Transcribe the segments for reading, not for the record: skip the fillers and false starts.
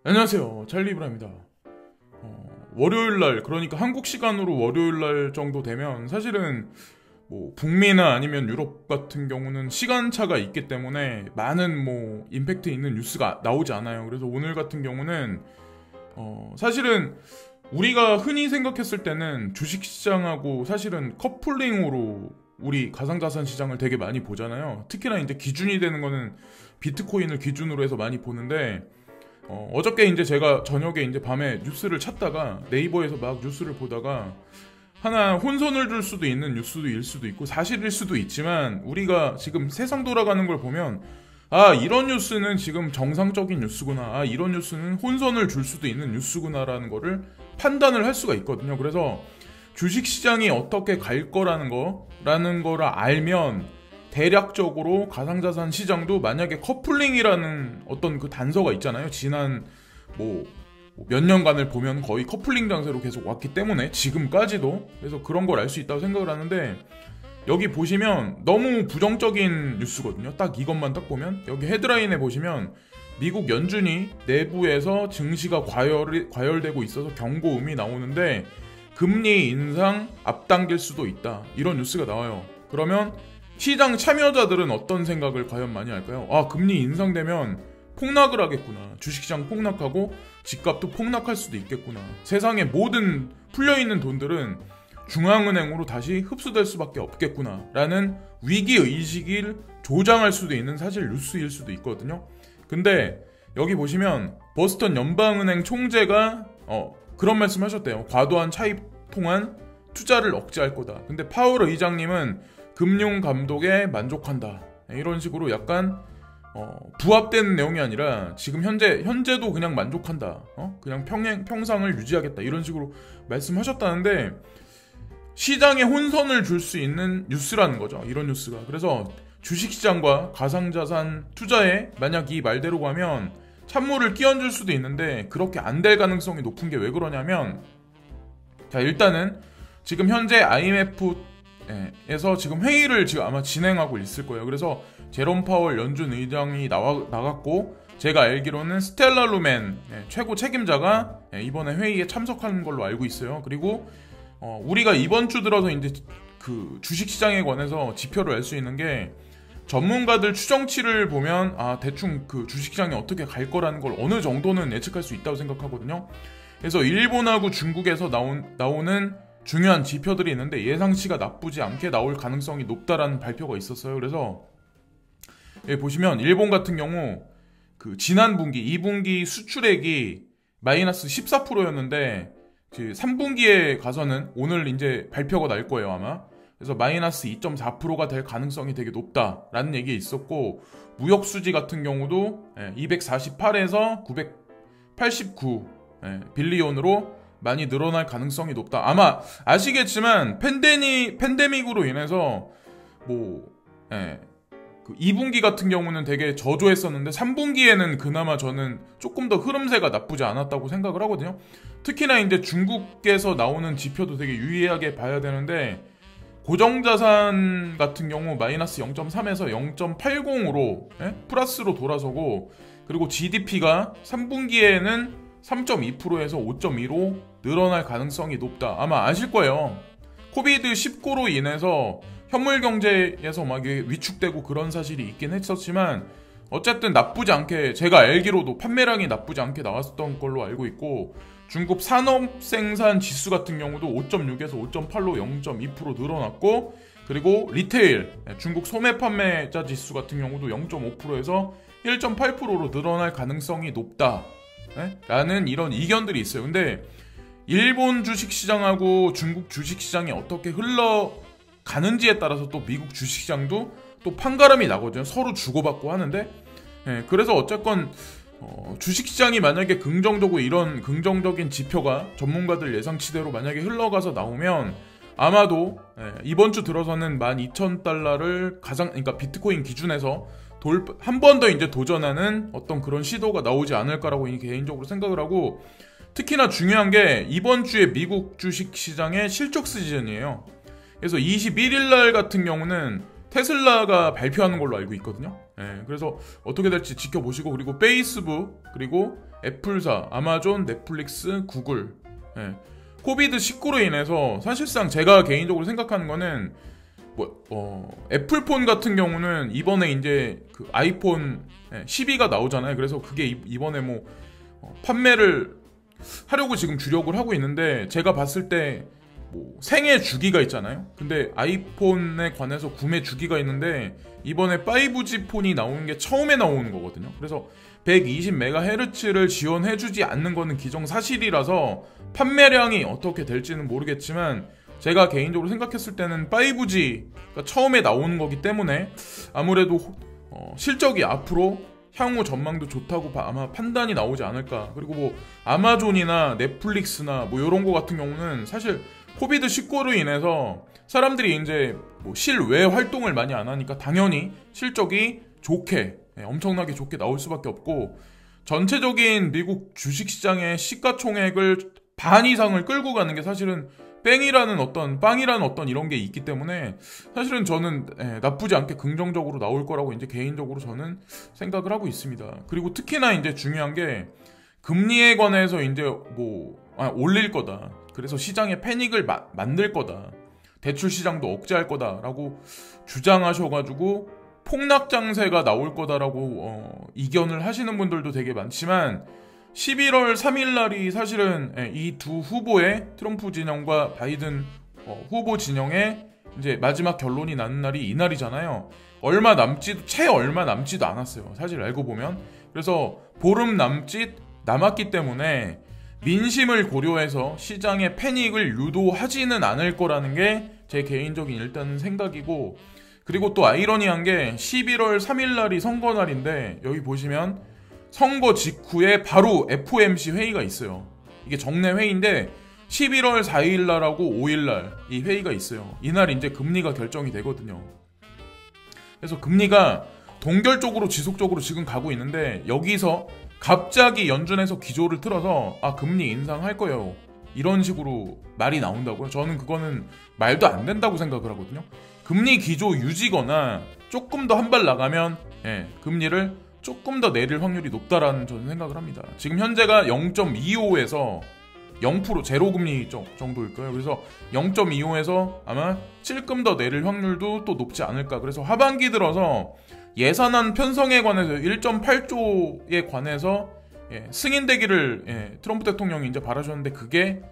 안녕하세요, 찰리브라입니다. 월요일날, 그러니까 한국 시간으로 월요일날 정도 되면 사실은 뭐 북미나 아니면 유럽 같은 경우는 시간차가 있기 때문에 많은 뭐 임팩트 있는 뉴스가 나오지 않아요. 그래서 오늘 같은 경우는 사실은 우리가 흔히 생각했을 때는 주식시장하고 사실은 커플링으로 우리 가상자산 시장을 되게 많이 보잖아요. 특히나 이제 기준이 되는 거는 비트코인을 기준으로 해서 많이 보는데, 어저께 이제 제가 저녁에 이제 밤에 뉴스를 찾다가 네이버에서 막 뉴스를 보다가 하나 혼선을 줄 수도 있는 뉴스일 수도 있고 사실일 수도 있지만, 우리가 지금 세상 돌아가는 걸 보면 이런 뉴스는 지금 정상적인 뉴스구나, 이런 뉴스는 혼선을 줄 수도 있는 뉴스구나라는 거를 판단을 할 수가 있거든요. 그래서 주식시장이 어떻게 갈 거라는 거를 알면 대략적으로 가상자산 시장도 만약에 커플링이라는 어떤 그 단서가 있잖아요. 지난 뭐 몇 년간을 보면 거의 커플링 장세로 계속 왔기 때문에 지금까지도, 그래서 그런 걸 알 수 있다고 생각을 하는데, 여기 보시면 너무 부정적인 뉴스거든요. 딱 이것만 딱 보면 여기 헤드라인에 보시면 미국 연준이 내부에서 증시가 과열되고 있어서 경고음이 나오는데 금리 인상 앞당길 수도 있다, 이런 뉴스가 나와요. 그러면 시장 참여자들은 어떤 생각을 과연 많이 할까요? 금리 인상되면 폭락을 하겠구나, 주식시장 폭락하고 집값도 폭락할 수도 있겠구나, 세상의 모든 풀려있는 돈들은 중앙은행으로 다시 흡수될 수밖에 없겠구나 라는 위기의식을 조장할 수도 있는 사실 뉴스일 수도 있거든요. 근데 여기 보시면 버스턴 연방은행 총재가 그런 말씀 하셨대요. 과도한 차입 통한 투자를 억제할 거다. 근데 파월 의장님은 금융 감독에 만족한다, 이런 식으로 약간 부합되는 내용이 아니라 지금 현재도 그냥 만족한다, 그냥 평상을 유지하겠다, 이런 식으로 말씀하셨다는데, 시장에 혼선을 줄 수 있는 뉴스라는 거죠, 이런 뉴스가. 그래서 주식시장과 가상자산 투자에 만약 이 말대로 가면 찬물을 끼얹을 수도 있는데, 그렇게 안 될 가능성이 높은 게 왜 그러냐면, 자, 일단은 지금 현재 IMF에서 지금 회의를 지금 아마 진행하고 있을 거예요. 그래서 제롬 파월 연준 의장이 나갔고, 제가 알기로는 스텔라 루멘 최고 책임자가 이번에 회의에 참석하는 걸로 알고 있어요. 그리고 우리가 이번 주 들어서 이제 그 주식시장에 관해서 지표를 알 수 있는 게, 전문가들 추정치를 보면 대충 그 주식시장이 어떻게 갈 거라는 걸 어느 정도는 예측할 수 있다고 생각하거든요. 그래서 일본하고 중국에서 나오는 중요한 지표들이 있는데 예상치가 나쁘지 않게 나올 가능성이 높다라는 발표가 있었어요. 그래서 여기 보시면 일본 같은 경우 그 지난 분기 2분기 수출액이 마이너스 14%였는데 3분기에 가서는 오늘 이제 발표가 날 거예요, 아마. 그래서 마이너스 2.4%가 될 가능성이 되게 높다라는 얘기 있었고, 무역 수지 같은 경우도 248에서 989 빌리온으로 많이 늘어날 가능성이 높다. 아마 아시겠지만 팬데믹으로 인해서 그 2분기 같은 경우는 되게 저조했었는데 3분기에는 그나마 저는 조금 더 흐름세가 나쁘지 않았다고 생각을 하거든요. 특히나 이제 중국에서 나오는 지표도 되게 유의하게 봐야 되는데, 고정자산 같은 경우 마이너스 0.3에서 0.80으로 플러스로 돌아서고, 그리고 GDP가 3분기에는 3.2%에서 5.2로 늘어날 가능성이 높다. 아마 아실 거예요. 코비드19로 인해서 현물 경제에서 막 위축되고 그런 사실이 있긴 했었지만, 어쨌든 나쁘지 않게, 제가 알기로도 판매량이 나쁘지 않게 나왔던 걸로 알고 있고, 중국 산업 생산 지수 같은 경우도 5.6에서 5.8로 0.2% 늘어났고, 그리고 리테일, 중국 소매 판매자 지수 같은 경우도 0.5%에서 1.8%로 늘어날 가능성이 높다 라는 이런 이견들이 있어요. 근데 일본 주식시장하고 중국 주식시장이 어떻게 흘러가는지에 따라서 또 미국 주식시장도 또 판가름이 나거든요. 서로 주고받고 하는데, 그래서 어쨌건 주식시장이 만약에 긍정적으로 이런 긍정적인 지표가 전문가들 예상치대로 만약에 흘러가서 나오면 아마도 이번 주 들어서는 12,000달러를 그러니까 비트코인 기준에서 한 번 더 이제 도전하는 어떤 그런 시도가 나오지 않을까라고 개인적으로 생각을 하고, 특히나 중요한 게 이번 주에 미국 주식시장의 실적 시즌이에요. 그래서 21일 날 같은 경우는 테슬라가 발표하는 걸로 알고 있거든요. 그래서 어떻게 될지 지켜보시고, 그리고 페이스북, 그리고 애플사, 아마존, 넷플릭스, 구글. 예. 코비드19로 인해서 사실상 제가 개인적으로 생각하는 거는 애플폰 같은 경우는 이번에 이제 그 아이폰 12가 나오잖아요. 그래서 그게 이번에 뭐 판매를 하려고 지금 주력을 하고 있는데, 제가 봤을 때 뭐 생애 주기가 있잖아요. 근데 아이폰에 관해서 구매 주기가 있는데 이번에 5G 폰이 나오는 게 처음에 나오는 거거든요. 그래서 120MHz를 지원해주지 않는 거는 기정사실이라서 판매량이 어떻게 될지는 모르겠지만, 제가 개인적으로 생각했을 때는 5G가 처음에 나오는 거기 때문에 아무래도 실적이 앞으로 향후 전망도 좋다고 아마 판단이 나오지 않을까. 그리고 뭐 아마존이나 넷플릭스나 뭐 이런 거 같은 경우는 사실 코비드19로 인해서 사람들이 이제 뭐 실외 활동을 많이 안 하니까 당연히 실적이 엄청나게 좋게 나올 수밖에 없고, 전체적인 미국 주식시장의 시가총액을 반 이상을 끌고 가는 게 사실은 빵이라는 어떤 이런 게 있기 때문에 사실은 저는 나쁘지 않게 긍정적으로 나올 거라고 이제 개인적으로 저는 생각을 하고 있습니다. 그리고 특히나 이제 중요한 게 금리에 관해서 이제 올릴 거다. 그래서 시장에 패닉을 만들 거다. 대출 시장도 억제할 거다라고 주장하셔가지고 폭락 장세가 나올 거다라고 이견을 하시는 분들도 되게 많지만, 11월 3일 날이 사실은 이 두 후보의 트럼프 진영과 바이든 후보 진영의 이제 마지막 결론이 나는 날이 이날이잖아요. 채 얼마 남지도 않았어요. 사실 알고 보면. 그래서 보름 남았기 때문에 민심을 고려해서 시장의 패닉을 유도하지는 않을 거라는 게 제 개인적인 일단 생각이고, 그리고 또 아이러니한 게 11월 3일 날이 선거 날인데 여기 보시면 선거 직후에 바로 FOMC 회의가 있어요. 이게 정례 회의인데 11월 4일 날하고 5일 날 이 회의가 있어요. 이날 이제 금리가 결정이 되거든요. 그래서 금리가 동결적으로 지속적으로 지금 가고 있는데, 여기서 갑자기 연준에서 기조를 틀어서 금리 인상할 거예요, 이런 식으로 말이 나온다고요? 저는 그거는 말도 안 된다고 생각을 하거든요. 금리 기조 유지거나 조금 더 한 발 나가면 금리를 조금 더 내릴 확률이 높다라는 저는 생각을 합니다. 지금 현재가 0.25에서 0% 제로금리 정도일 거예요. 그래서 0.25에서 아마 조금 더 내릴 확률도 또 높지 않을까. 그래서 하반기 들어서 예산안 편성에 관해서 1.8조에 관해서 승인되기를 트럼프 대통령이 이제 바라셨는데, 그게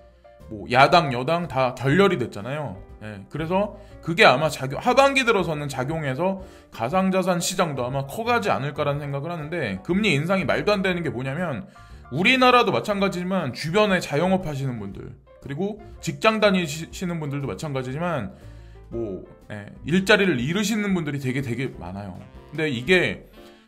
뭐 야당 여당 다 결렬이 됐잖아요. 그래서 그게 아마 하반기 들어서는 작용해서 가상자산 시장도 아마 커가지 않을까라는 생각을 하는데, 금리 인상이 말도 안 되는 게 뭐냐면, 우리나라도 마찬가지지만 주변에 자영업 하시는 분들, 그리고 직장 다니시는 분들도 마찬가지지만 일자리를 잃으시는 분들이 되게 많아요. 근데 이게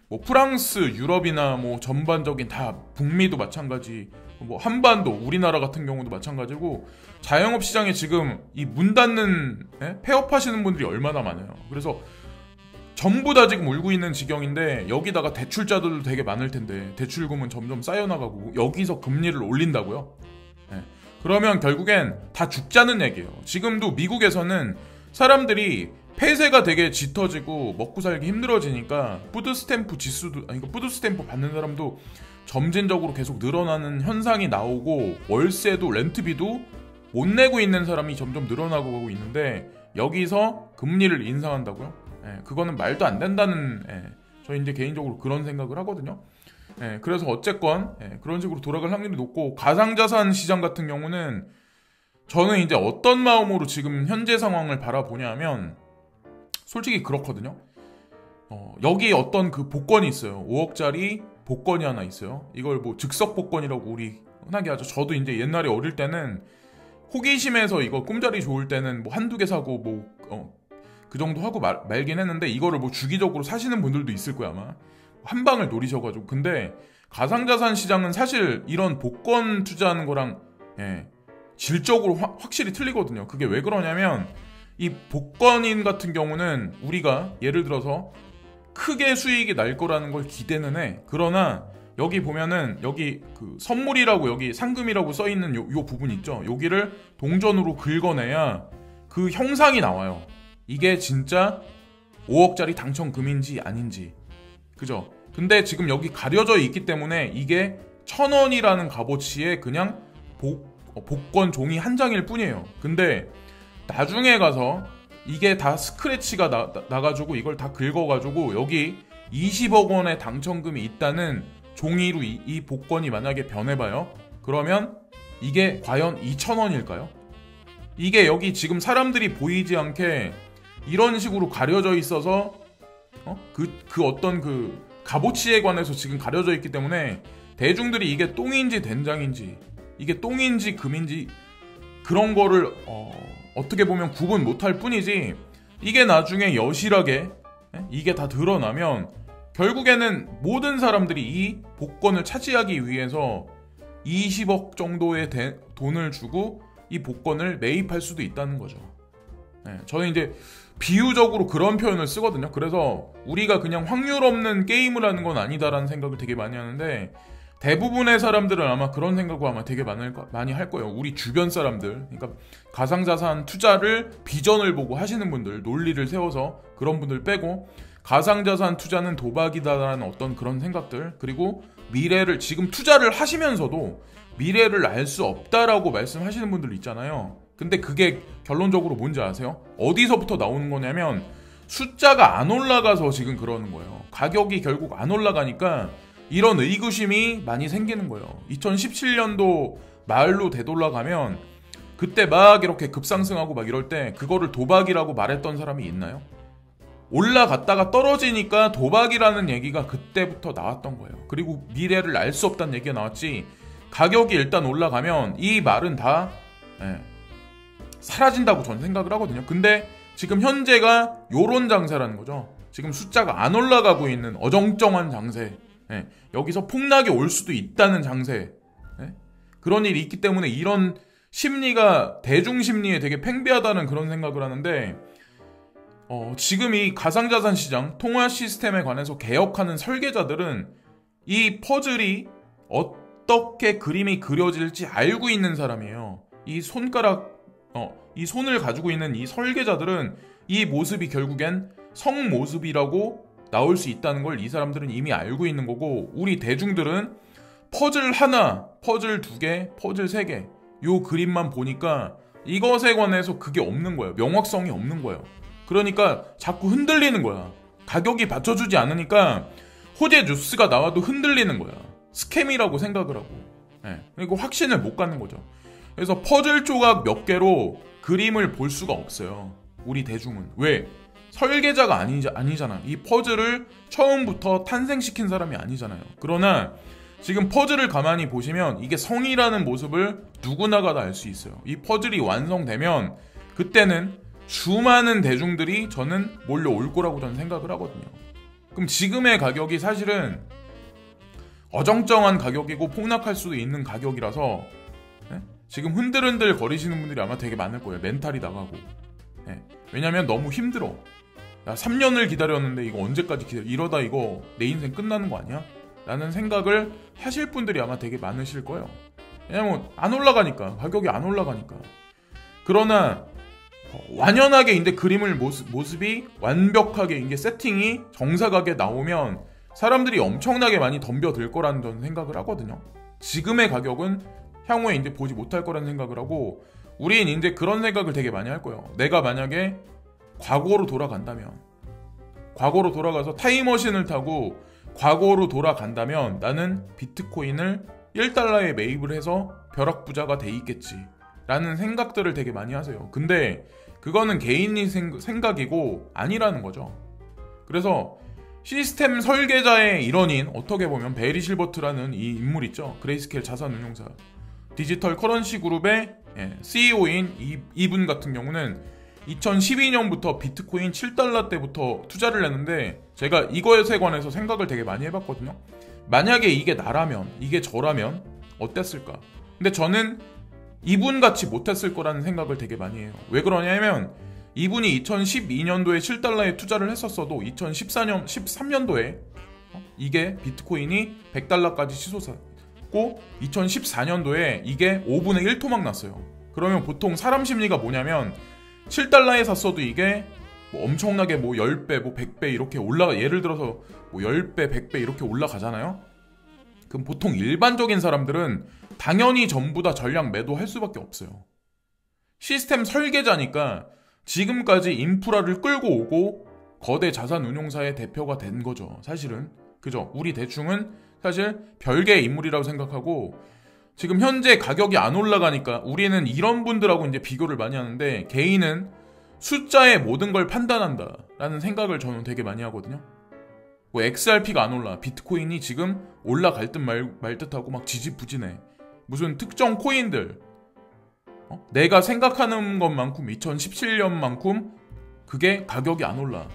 뭐 프랑스, 유럽이나 뭐 전반적인 다 북미도 마찬가지, 뭐 한반도, 우리나라 같은 경우도 마찬가지고, 자영업 시장에 지금 이 문 닫는 폐업하시는 분들이 얼마나 많아요. 그래서 전부 다 지금 울고 있는 지경인데, 여기다가 대출자들도 되게 많을 텐데 대출금은 점점 쌓여나가고 여기서 금리를 올린다고요? 그러면 결국엔 다 죽자는 얘기예요. 지금도 미국에서는 사람들이 폐쇄가 되게 짙어지고 먹고 살기 힘들어지니까 푸드스탬프 받는 사람도 점진적으로 계속 늘어나는 현상이 나오고, 월세도 렌트비도 못 내고 있는 사람이 점점 늘어나고 가고 있는데, 여기서 금리를 인상한다고요? 그거는 말도 안 된다는, 저 이제 개인적으로 그런 생각을 하거든요. 그래서 어쨌건 그런 식으로 돌아갈 확률이 높고, 가상자산 시장 같은 경우는 저는 이제 어떤 마음으로 지금 현재 상황을 바라보냐면, 솔직히 그렇거든요. 여기 어떤 그 복권이 있어요. 5억짜리 복권이 하나 있어요. 이걸 뭐 즉석 복권이라고 우리 흔하게 하죠. 저도 이제 옛날에 어릴 때는 호기심에서 이거 꿈자리 좋을 때는 뭐 한두 개 사고 그 정도 하고 말긴 했는데, 이거를 뭐 주기적으로 사시는 분들도 있을 거야 아마. 한 방을 노리셔가지고. 근데 가상자산 시장은 사실 이런 복권 투자하는 거랑 질적으로 확실히 틀리거든요. 그게 왜 그러냐면, 이 복권인 같은 경우는 우리가 예를 들어서 크게 수익이 날 거라는 걸 기대는 해. 그러나 여기 보면은 여기 그 선물이라고, 여기 상금이라고 써있는 요 부분 있죠. 여기를 동전으로 긁어내야 그 형상이 나와요. 이게 진짜 5억짜리 당첨금인지 아닌지. 그죠? 근데 지금 여기 가려져 있기 때문에 이게 1,000원이라는 값어치의 그냥 복권 종이 한 장일 뿐이에요. 근데 나중에 가서 이게 다 스크래치가 나가지고 이걸 다 긁어가지고 여기 20억 원의 당첨금이 있다는 종이로 이 복권이 만약에 변해봐요. 그러면 이게 과연 2,000원일까요? 이게 여기 지금 사람들이 보이지 않게 이런 식으로 가려져 있어서 그 어떤 그 값어치에 관해서 지금 가려져 있기 때문에 대중들이 이게 똥인지 된장인지 이게 똥인지 금인지 그런 거를 어떻게 보면 구분 못할 뿐이지 이게 나중에 여실하게 이게 다 드러나면 결국에는 모든 사람들이 이 복권을 차지하기 위해서 20억 정도의 돈을 주고 이 복권을 매입할 수도 있다는 거죠. 저는 이제 비유적으로 그런 표현을 쓰거든요. 그래서 우리가 그냥 확률 없는 게임을 하는 건 아니다라는 생각을 되게 많이 하는데 대부분의 사람들은 아마 그런 생각을 아마 되게 많이 할 거예요. 우리 주변 사람들, 그러니까 가상자산 투자를 비전을 보고 하시는 분들, 논리를 세워서 그런 분들 빼고 가상자산 투자는 도박이다라는 어떤 그런 생각들, 그리고 미래를 지금 투자를 하시면서도 미래를 알 수 없다라고 말씀하시는 분들 있잖아요. 근데 그게 결론적으로 뭔지 아세요? 어디서부터 나오는 거냐면 숫자가 안 올라가서 지금 그러는 거예요. 가격이 결국 안 올라가니까 이런 의구심이 많이 생기는 거예요. 2017년도 말로 되돌아가면 그때 막 이렇게 급상승하고 막 이럴 때 그거를 도박이라고 말했던 사람이 있나요? 올라갔다가 떨어지니까 도박이라는 얘기가 그때부터 나왔던 거예요. 그리고 미래를 알 수 없다는 얘기가 나왔지 가격이 일단 올라가면 이 말은 다 사라진다고 저는 생각을 하거든요. 근데 지금 현재가 요런 장세라는 거죠. 지금 숫자가 안 올라가고 있는 어정쩡한 장세, 여기서 폭락이 올 수도 있다는 장세, 그런 일이 있기 때문에 이런 심리가 대중 심리에 되게 팽배하다는 그런 생각을 하는데 지금 이 가상자산 시장 통화 시스템에 관해서 개혁하는 설계자들은 이 퍼즐이 어떻게 그림이 그려질지 알고 있는 사람이에요. 이 손을 가지고 있는 이 설계자들은 이 모습이 결국엔 성 모습이라고 나올 수 있다는 걸 이 사람들은 이미 알고 있는 거고, 우리 대중들은 퍼즐 하나, 퍼즐 두 개, 퍼즐 세 개, 요 그림만 보니까 이것에 관해서 그게 없는 거예요. 명확성이 없는 거예요. 그러니까 자꾸 흔들리는 거야. 가격이 받쳐주지 않으니까 호재 뉴스가 나와도 흔들리는 거야. 스캠이라고 생각을 하고, 그리고 확신을 못 갖는 거죠. 그래서 퍼즐 조각 몇 개로 그림을 볼 수가 없어요. 우리 대중은. 왜? 설계자가 아니잖아. 이 퍼즐을 처음부터 탄생시킨 사람이 아니잖아요. 그러나 지금 퍼즐을 가만히 보시면 이게 성이라는 모습을 누구나가 다 알 수 있어요. 이 퍼즐이 완성되면 그때는 수많은 대중들이 저는 몰려올 거라고 저는 생각을 하거든요. 그럼 지금의 가격이 사실은 어정쩡한 가격이고 폭락할 수도 있는 가격이라서 지금 흔들흔들 거리시는 분들이 아마 되게 많을 거예요. 멘탈이 나가고. 왜냐면 너무 힘들어. 야, 3년을 기다렸는데 이거 언제까지 이러다 이거 내 인생 끝나는 거 아니야? 라는 생각을 하실 분들이 아마 되게 많으실 거예요. 왜냐면 안 올라가니까. 가격이 안 올라가니까. 그러나 완연하게 이제 그림을 모습이 완벽하게 이게 세팅이 정사각에 나오면 사람들이 엄청나게 많이 덤벼들 거라는 저는 생각을 하거든요. 지금의 가격은 향후에 이제 보지 못할 거라는 생각을 하고, 우린 이제 그런 생각을 되게 많이 할 거예요. 내가 만약에 과거로 돌아간다면, 과거로 돌아가서 타임머신을 타고 과거로 돌아간다면 나는 비트코인을 1달러에 매입을 해서 벼락부자가 돼 있겠지 라는 생각들을 되게 많이 하세요. 근데 그거는 개인이 생각이고 아니라는 거죠. 그래서 시스템 설계자의 일원인, 어떻게 보면 베리 실버트라는 이 인물 있죠. 그레이스케일 자산운용사 디지털 커런시 그룹의 CEO인 이분 같은 경우는 2012년부터 비트코인 7달러 때부터 투자를 했는데, 제가 이거에 관해서 생각을 되게 많이 해봤거든요. 만약에 이게 나라면, 이게 저라면 어땠을까? 근데 저는 이분같이 못했을 거라는 생각을 되게 많이 해요. 왜 그러냐면 이분이 2012년도에 7달러에 투자를 했었어도 2013년도에 이게 비트코인이 100달러까지 치솟았고 2014년도에 이게 5분의 1 토막 났어요. 그러면 보통 사람 심리가 뭐냐면 7달러에 샀어도 이게 뭐 엄청나게 뭐 10배, 뭐 100배 이렇게 올라가, 예를 들어서 뭐 10배, 100배 이렇게 올라가잖아요. 그럼 보통 일반적인 사람들은 당연히 전부 다 전량 매도할 수밖에 없어요. 시스템 설계자니까 지금까지 인프라를 끌고 오고 거대 자산 운용사의 대표가 된 거죠. 사실은. 그죠? 우리 대충은 사실 별개의 인물이라고 생각하고 지금 현재 가격이 안 올라가니까 우리는 이런 분들하고 이제 비교를 많이 하는데 개인은 숫자에 모든 걸 판단한다 라는 생각을 저는 되게 많이 하거든요. 뭐 XRP가 안 올라, 비트코인이 지금 올라갈 듯 말 듯하고 막 지지부진해. 무슨 특정 코인들 내가 생각하는 것만큼 2017년만큼 그게 가격이 안 올라.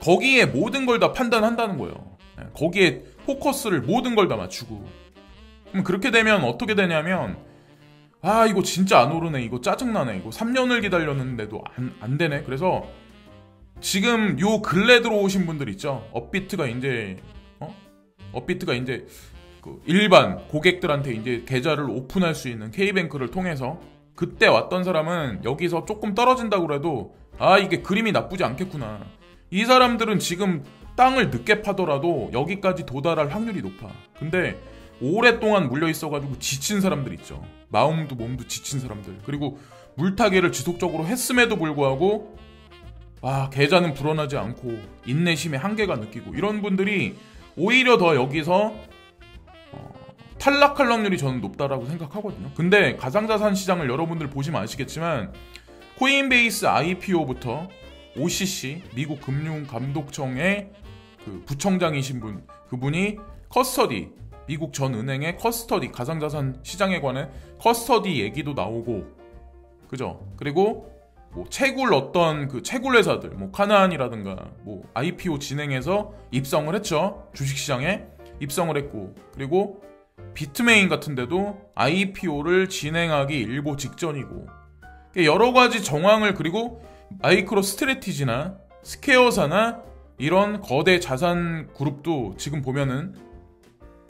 거기에 모든 걸 다 판단한다는 거예요. 거기에 포커스를 모든 걸 다 맞추고. 그럼 그렇게 되면 어떻게 되냐면 아 이거 진짜 안 오르네, 이거 짜증나네, 이거 3년을 기다렸는데도 안 되네. 그래서 지금 요 근래 들어오신 분들 있죠. 업비트가 이제 그 일반 고객들한테 이제 계좌를 오픈할 수 있는 K뱅크를 통해서 그때 왔던 사람은 여기서 조금 떨어진다고 해도 아 이게 그림이 나쁘지 않겠구나. 이 사람들은 지금 땅을 늦게 파더라도 여기까지 도달할 확률이 높아. 근데 오랫동안 물려있어가지고 지친 사람들 있죠. 마음도 몸도 지친 사람들. 그리고 물타기를 지속적으로 했음에도 불구하고 계좌는 불어나지 않고 인내심의 한계가 느끼고 이런 분들이 오히려 더 여기서 탈락할 확률이 저는 높다라고 생각하거든요. 근데 가상자산 시장을 여러분들 보시면 아시겠지만 코인베이스 IPO부터 OCC 미국 금융감독청의 그 부청장이신 분, 그분이 커스터디, 미국 전 은행의 커스터디, 가상자산 시장에 관한 커스터디 얘기도 나오고, 그죠? 그리고 뭐 채굴 어떤 그 채굴 회사들, 뭐 카나안이라든가 뭐 IPO 진행해서 입성을 했죠. 주식시장에 입성을 했고, 그리고 비트메인 같은 데도 IPO를 진행하기 일보 직전이고, 여러 가지 정황을, 그리고 마이크로 스트래티지나 스퀘어사나 이런 거대 자산 그룹도 지금 보면은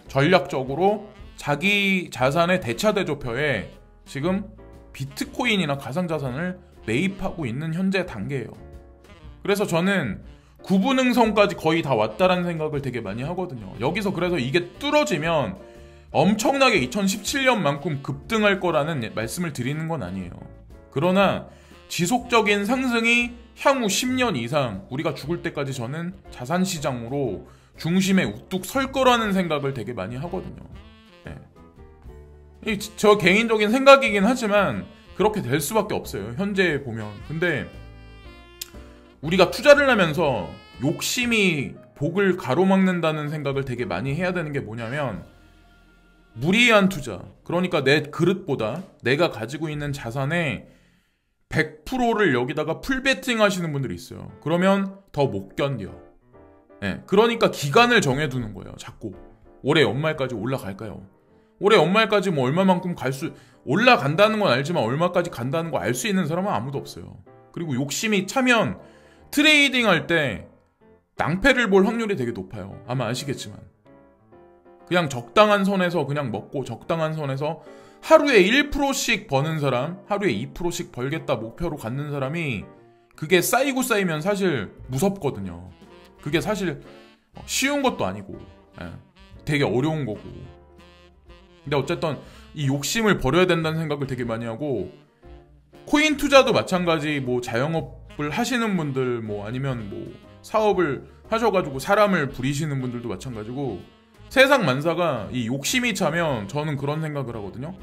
전략적으로 자기 자산의 대차대조표에 지금 비트코인이나 가상자산을 매입하고 있는 현재 단계예요. 그래서 저는 구분응성까지 거의 다 왔다라는 생각을 되게 많이 하거든요. 여기서 그래서 이게 뚫어지면 엄청나게 2017년만큼 급등할 거라는 말씀을 드리는 건 아니에요. 그러나 지속적인 상승이 향후 10년 이상 우리가 죽을 때까지 저는 자산시장으로 중심에 우뚝 설 거라는 생각을 되게 많이 하거든요. 네. 저 개인적인 생각이긴 하지만 그렇게 될 수밖에 없어요. 현재 보면. 근데 우리가 투자를 하면서 욕심이 복을 가로막는다는 생각을 되게 많이 해야 되는 게 뭐냐면 무리한 투자, 그러니까 내 그릇보다 내가 가지고 있는 자산의 100%를 여기다가 풀베팅 하시는 분들이 있어요. 그러면 더 못 견뎌. 네, 그러니까 기간을 정해두는 거예요. 자꾸 올해 연말까지 올라갈까요? 올해 연말까지 뭐 얼마만큼 올라간다는 건 알지만 얼마까지 간다는 거 알 수 있는 사람은 아무도 없어요. 그리고 욕심이 차면 트레이딩 할 때 낭패를 볼 확률이 되게 높아요. 아마 아시겠지만 그냥 적당한 선에서 그냥 먹고 적당한 선에서 하루에 1%씩 버는 사람, 하루에 2%씩 벌겠다 목표로 갖는 사람이 그게 쌓이고 쌓이면 사실 무섭거든요. 그게 사실 쉬운 것도 아니고 되게 어려운 거고. 근데 어쨌든 이 욕심을 버려야 된다는 생각을 되게 많이 하고, 코인 투자도 마찬가지. 뭐 자영업을 하시는 분들, 뭐 아니면 뭐 사업을 하셔가지고 사람을 부리시는 분들도 마찬가지고, 세상 만사가 이 욕심이 차면 저는 그런 생각을 하거든요.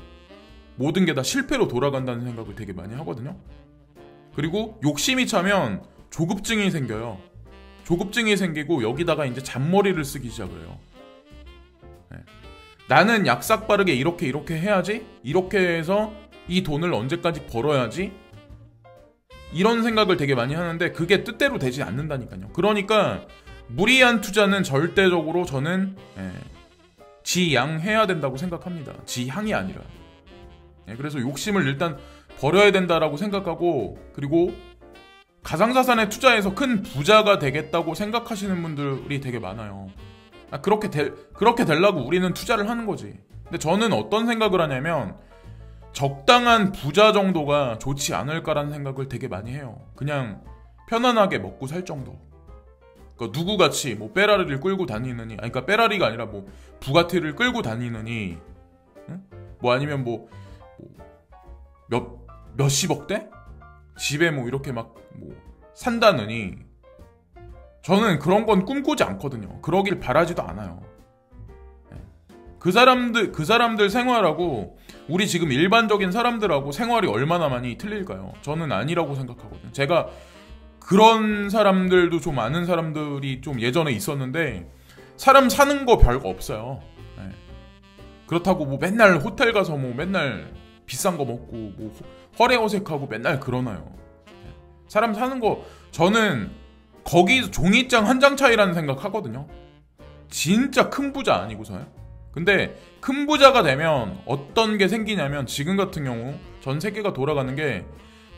모든 게 다 실패로 돌아간다는 생각을 되게 많이 하거든요. 그리고 욕심이 차면 조급증이 생겨요. 조급증이 생기고 여기다가 이제 잔머리를 쓰기 시작을 해요. 네. 나는 약삭 빠르게 이렇게 해야지, 이렇게 해서 이 돈을 언제까지 벌어야지, 이런 생각을 되게 많이 하는데 그게 뜻대로 되지 않는다니까요. 그러니까 무리한 투자는 절대적으로 저는 지양해야 된다고 생각합니다. 지향이 아니라. 그래서 욕심을 일단 버려야 된다라고 생각하고, 그리고 가상자산에 투자해서 큰 부자가 되겠다고 생각하시는 분들이 되게 많아요. 그렇게 되려고 우리는 투자를 하는 거지. 근데 저는 어떤 생각을 하냐면 적당한 부자 정도가 좋지 않을까라는 생각을 되게 많이 해요. 그냥 편안하게 먹고 살 정도. 그러니까 누구같이 뭐 페라리를 끌고 다니느니, 아니 그러니까 페라리가 아니라 뭐 부가티를 끌고 다니느니, 응? 뭐 아니면 뭐 몇십억대? 집에 뭐 이렇게 막 뭐 산다느니, 저는 그런 건 꿈꾸지 않거든요. 그러길 바라지도 않아요. 그 사람들 생활하고 우리 지금 일반적인 사람들하고 생활이 얼마나 많이 틀릴까요? 저는 아니라고 생각하거든요. 제가 그런 사람들도 좀 아는 사람들이 좀 예전에 있었는데, 사람 사는 거 별거 없어요. 그렇다고 뭐 맨날 호텔 가서 뭐 맨날 비싼 거 먹고 뭐 허례어색하고 맨날 그러나요? 사람 사는 거, 저는 거기 종이장 한 장 차이라는 생각하거든요. 진짜 큰 부자 아니고서요. 근데 큰 부자가 되면 어떤 게 생기냐면, 지금 같은 경우 전 세계가 돌아가는 게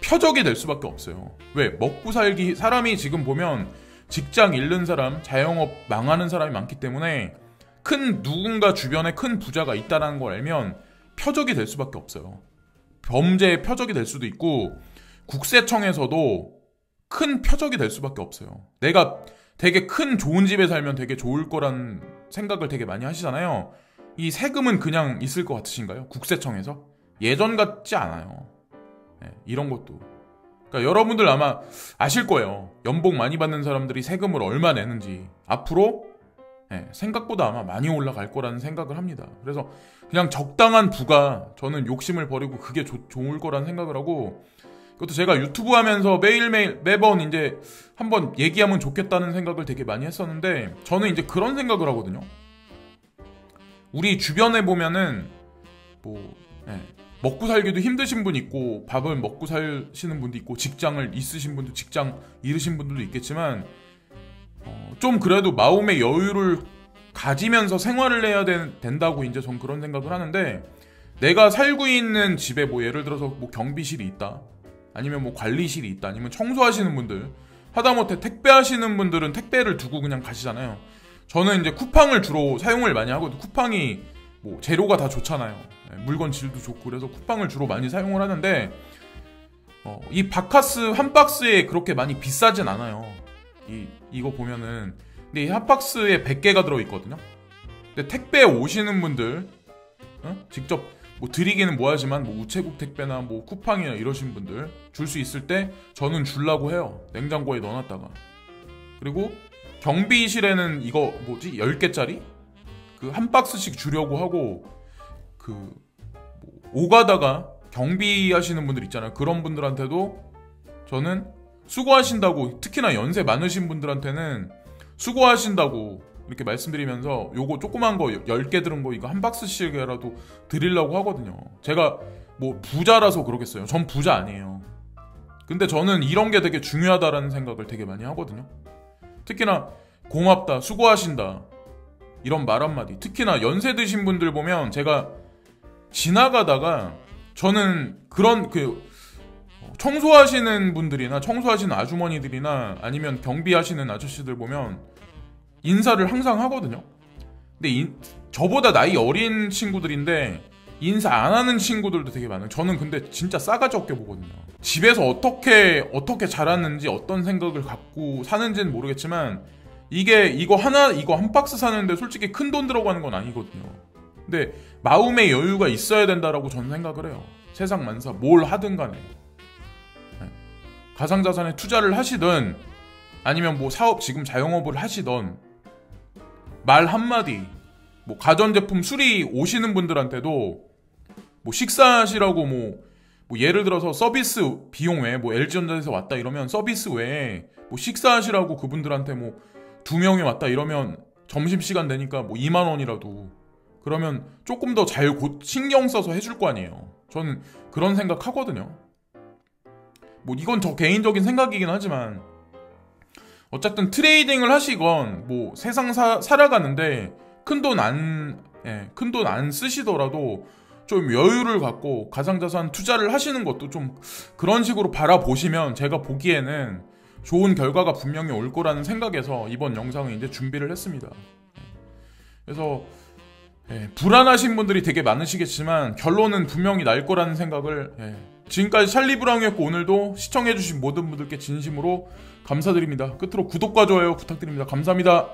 표적이 될 수밖에 없어요. 왜? 먹고 살기, 사람이 지금 보면 직장 잃는 사람, 자영업 망하는 사람이 많기 때문에 큰 누군가 주변에 큰 부자가 있다는 걸 알면 표적이 될 수밖에 없어요. 범죄의 표적이 될 수도 있고, 국세청에서도 큰 표적이 될 수밖에 없어요. 내가 되게 큰 좋은 집에 살면 되게 좋을 거란 생각을 되게 많이 하시잖아요. 이 세금은 그냥 있을 것 같으신가요? 국세청에서? 예전 같지 않아요. 이런 것도. 그러니까 여러분들 아마 아실 거예요. 연봉 많이 받는 사람들이 세금을 얼마 내는지. 앞으로 생각보다 아마 많이 올라갈 거라는 생각을 합니다. 그래서 그냥 적당한 부가, 저는 욕심을 버리고 그게 좋을 거라는 생각을 하고, 그것도 제가 유튜브 하면서 매번 이제 한번 얘기하면 좋겠다는 생각을 되게 많이 했었는데, 저는 이제 그런 생각을 하거든요. 우리 주변에 보면은 뭐 먹고 살기도 힘드신 분 있고, 밥을 먹고 사시는 분도 있고, 직장을 있으신 분도, 직장 잃으신 분들도 있겠지만, 좀 그래도 마음의 여유를 가지면서 생활을 해야 된다고 이제 전 그런 생각을 하는데, 내가 살고 있는 집에 뭐 예를 들어서 뭐 경비실이 있다, 아니면 뭐 관리실이 있다, 아니면 청소하시는 분들, 하다못해 택배하시는 분들은 택배를 두고 그냥 가시잖아요. 저는 이제 쿠팡을 주로 사용을 많이 하거든요. 쿠팡이 뭐 재료가 다 좋잖아요. 물건 질도 좋고, 그래서 쿠팡을 주로 많이 사용을 하는데, 이 바카스 한 박스에 그렇게 많이 비싸진 않아요. 이거 보면은, 근데 이 한 박스에 100개가 들어있거든요. 근데 택배 오시는 분들, 직접 뭐 드리기는 뭐하지만 뭐 우체국 택배나 뭐 쿠팡이나 이러신 분들 줄 수 있을 때 저는 주려고 해요. 냉장고에 넣어놨다가. 그리고 경비실에는 이거 뭐지 10개짜리 그 한 박스씩 주려고 하고, 그 뭐 오가다가 경비하시는 분들 있잖아요. 그런 분들한테도 저는 수고하신다고, 특히나 연세 많으신 분들한테는 수고하신다고 이렇게 말씀드리면서 요거 조그만 거 10개 들은 거 이거 한 박스씩이라도 드리려고 하거든요. 제가 뭐 부자라서 그러겠어요. 전 부자 아니에요. 근데 저는 이런 게 되게 중요하다라는 생각을 되게 많이 하거든요. 특히나 고맙다, 수고하신다, 이런 말 한마디. 특히나 연세 드신 분들 보면, 제가 지나가다가 저는 그런 청소하시는 분들이나 청소하시는 아주머니들이나 아니면 경비하시는 아저씨들 보면 인사를 항상 하거든요. 근데 저보다 나이 어린 친구들인데 인사 안 하는 친구들도 되게 많아요. 저는 근데 진짜 싸가지 없게 보거든요. 집에서 어떻게 자랐는지, 어떤 생각을 갖고 사는지는 모르겠지만, 이거 한 박스 사는데 솔직히 큰 돈 들어가는 건 아니거든요. 근데 마음의 여유가 있어야 된다라고 저는 생각을 해요. 세상 만사 뭘 하든 간에. 가상자산에 투자를 하시든, 아니면 뭐 사업, 지금 자영업을 하시든, 말 한마디, 뭐 가전제품 수리 오시는 분들한테도 뭐 식사하시라고 뭐 예를 들어서 서비스 비용 외에 뭐 LG전자에서 왔다 이러면 서비스 외에 뭐 식사하시라고 그분들한테 뭐 2명이 왔다 이러면 점심시간 되니까 뭐 2만 원이라도, 그러면 조금 더 잘 신경 써서 해줄 거 아니에요. 저는 그런 생각 하거든요. 뭐 이건 저 개인적인 생각이긴 하지만, 어쨌든 트레이딩을 하시건 뭐 세상 살아가는데 큰 돈 안 쓰시더라도 좀 여유를 갖고 가상자산 투자를 하시는 것도 좀 그런 식으로 바라보시면, 제가 보기에는 좋은 결과가 분명히 올 거라는 생각에서 이번 영상을 이제 준비를 했습니다. 그래서 불안하신 분들이 되게 많으시겠지만 결론은 분명히 날 거라는 생각을 지금까지 찰리브라운이었고 오늘도 시청해주신 모든 분들께 진심으로 감사드립니다. 끝으로 구독과 좋아요 부탁드립니다. 감사합니다.